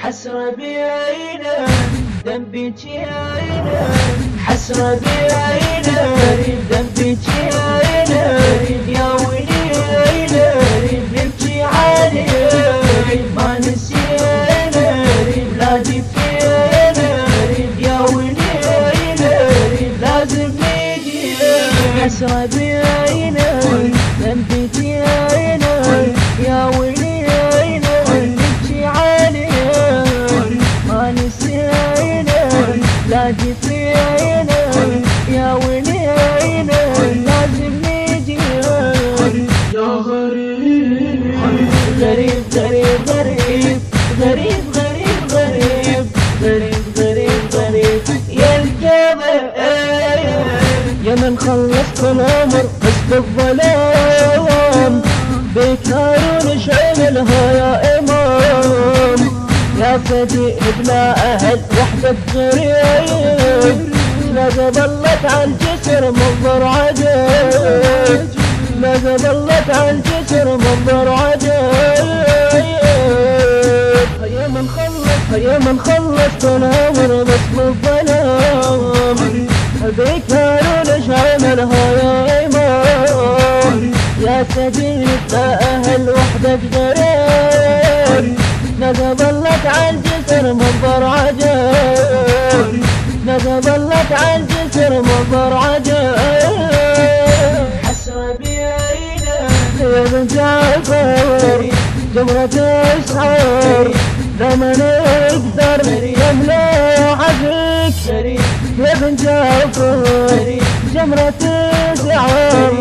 حسرة بعينه ذنبك يا عينه، حسرة بعينه ذنبك يا عينه، يا ويلي يا عينه نبكي عليه ما نسينا بلادي في عينه، يا ويلي يا عينه لازم نجي. حسرة بعينه ذنبك يا عينه، يا ويلي يا عينه نبكي عليه ما نسينا بلادي في عينه، يا ويلي يا عينه لازم نجي. يا غريب غريب غريب غريب غريب غريب غريب غريب غريب غريب يا القمر، يا من خلصت العمر بس بالظلام، بكار ونشعلها يا إمام، يا صديق بلا أهل وحدك غريب، لا ظلت عالجسر منظر عجيب، لا ظلت عالجسر منظر عجيب. يا من خلصت العمر بس بالظلام، بكار ونشعلها يا إمام، يا صديق بلا أهل وحدك غريب، لا ظلت عالجسر منظر عجيب، لا ظلت عالجسر منظر عجيب. حسرة بعينه يا بن جعفر جمرة اسحار، لما نقدر نملا عفيك يا بن جعفر جمرة اسحار،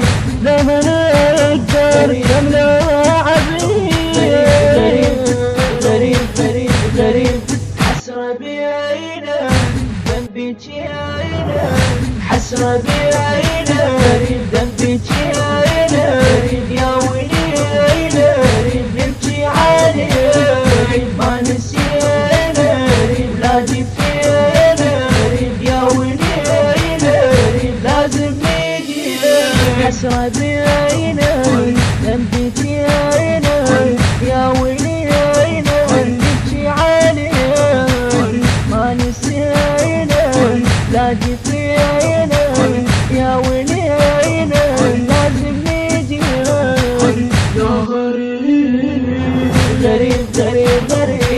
لما نقدر نملا عفيك. غريب غريب غريب حسرة بعينه ذنبك يا عينه، حسرة بعينه ذنبك يا عينه، يا ويلي يا عينه نبكي عليه ما نسينا بلادي في عينه، يا ويلي يا عينه لازم نجي. حسرة بعينه ذنبك يا عينه، يا ويلي يا عينه نبكي عليه ما نسينا بلادي في عينه، يا ويلي يا عينه لازم نجي. يا غريب غريب غريب غريب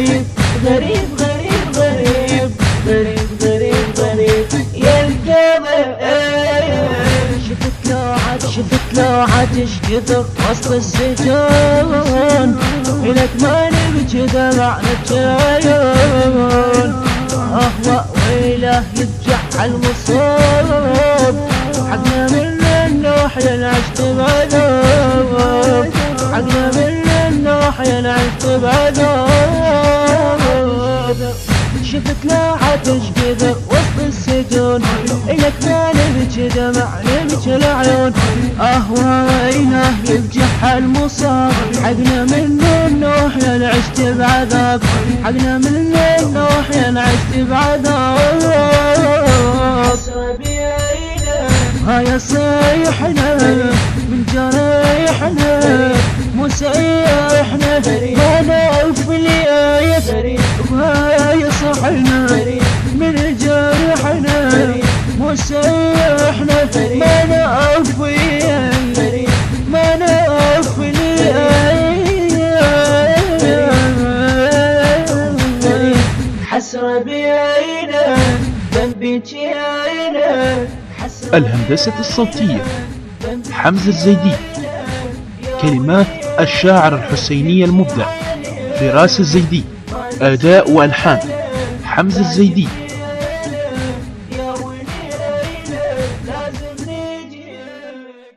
غريب غريب غريب غريب غريب غريب يا القمر، شفت لو عتشقدر وسط السجون، إلك ما نبكي دمعنا الجايون، أهوأ وإله يرجع المصاب، حقنا من النوح ينعشت بعذاب، حقنا من النوح ينعشت بعذاب. شفت لا عتشقدر وسط السجون، إلك ما نبكي دمع نبكي العيون، أهوى وإله يبجح المصاب، حقنا من النوح ينعشت بعذاب، حقنا من النوح ينعشت بعذاب. حسرة بعينه هاي صيحنا من جريحنا مسيحنا، ما نعرف الآية وهاي صحنا من جرحنا مسيحنا، ما نعرف ما نعرف الآية. حسرة بعينه ذنبك يا عينه. الهندسة الصوتية حمزة الزيدي، كلمات الشاعر الحسيني المبدع فراس الزيدي، أداء وألحان حمزة الزيدي.